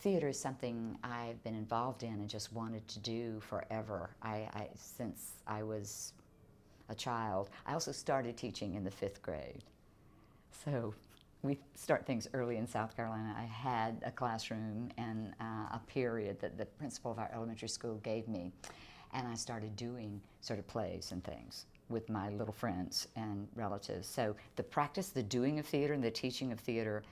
theater is something I've been involved in and just wanted to do forever. Since I was a child. I also started teaching in the 5th grade. So we start things early in South Carolina. I had a classroom and a period that the principal of our elementary school gave me, and I started doing sort of plays and things with my little friends and relatives. So the practice, the doing of theater and the teaching of theater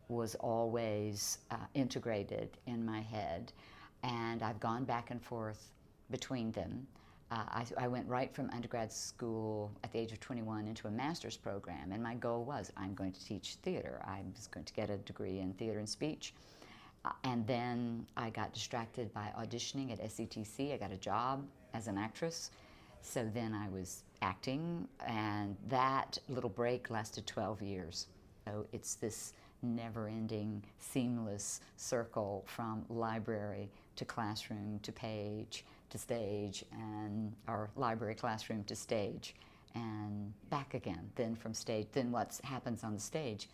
was always integrated in my head, and I've gone back and forth between them. I went right from undergrad school at the age of 21 into a master's program, and my goal was I'm going to teach theater. I was going to get a degree in theater and speech. And then I got distracted by auditioning at SETC. I got a job as an actress. So then I was acting, and that little break lasted 12 years. So it's this never-ending, seamless circle from library to classroom to page to stage, and our library classroom to stage, and back again. Then from stage, then what happens on the stage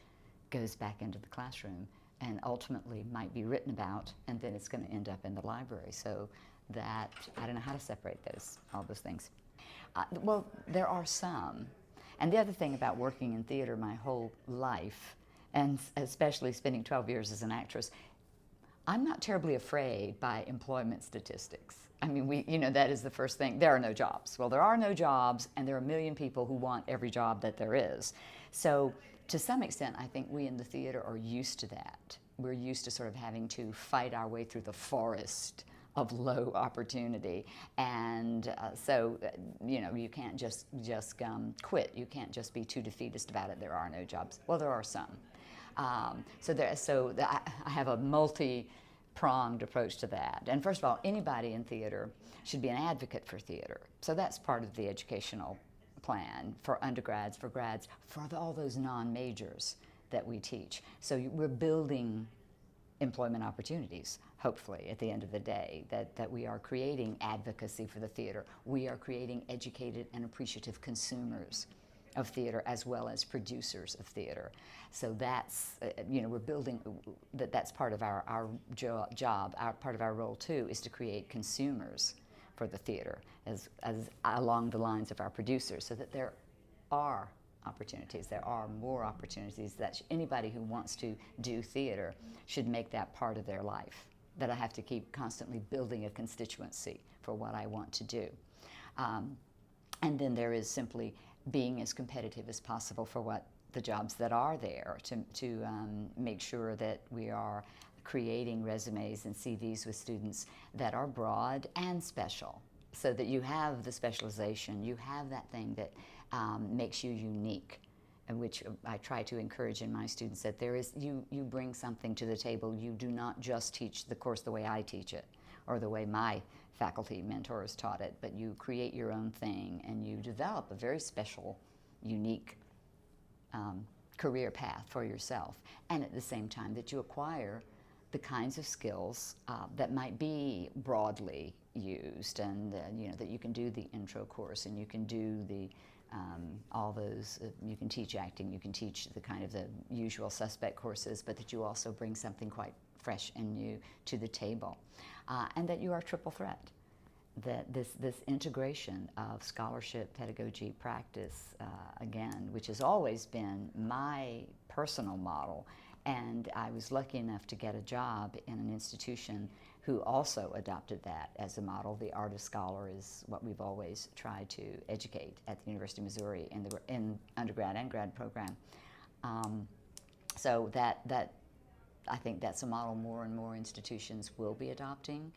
goes back into the classroom and ultimately might be written about, and then it's going to end up in the library. So that, I don't know how to separate all those things. Well, there are some. And the other thing about working in theater my whole life, and especially spending 12 years as an actress, I'm not terribly afraid by employment statistics. I mean, that is the first thing. There are no jobs. Well, there are no jobs, and there are a million people who want every job that there is. So to some extent, I think we in the theater are used to that. We're used to sort of having to fight our way through the forest of low opportunity, and you can't just quit. You can't just be too defeatist about it. There are no jobs. Well, there are some. I have a multi-pronged approach to that. And first of all, anybody in theater should be an advocate for theater. So that's part of the educational plan for undergrads, for grads, for all those non-majors that we teach. So we're building employment opportunities, hopefully, at the end of the day, that we are creating advocacy for the theater. We are creating educated and appreciative consumers of theater as well as producers of theater. So that's, we're building, that's part of our job, part of our role too, is to create consumers for the theater as along the lines of our producers, so that there are opportunities. There are more opportunities that anybody who wants to do theater should make that part of their life, that I have to keep constantly building a constituency for what I want to do. And then there is simply being as competitive as possible for what the jobs that are there, to make sure that we are creating resumes and CVs with students that are broad and special, so that you have the specialization, you have that thing that makes you unique, and which I try to encourage in my students, that there is, you bring something to the table. You do not just teach the course the way I teach it, or the way my faculty mentors taught it, but you create your own thing, and you develop a very special, unique career path for yourself, and at the same time that you acquire the kinds of skills that might be broadly used, and that you can do the intro course, and you can do the all those, you can teach acting, you can teach the kind of the usual suspect courses, but that you also bring something quite fresh and new to the table, and that you are triple threat. That this integration of scholarship, pedagogy, practice, again, which has always been my personal model. And I was lucky enough to get a job in an institution who also adopted that as a model. The Artist Scholar is what we've always tried to educate at the University of Missouri in undergrad and grad program. So that I think that's a model more and more institutions will be adopting,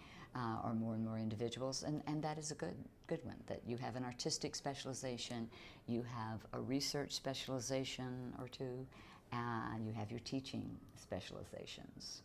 or more and more individuals, and that is a good one, that you have an artistic specialization, you have a research specialization or two, and you have your teaching specializations.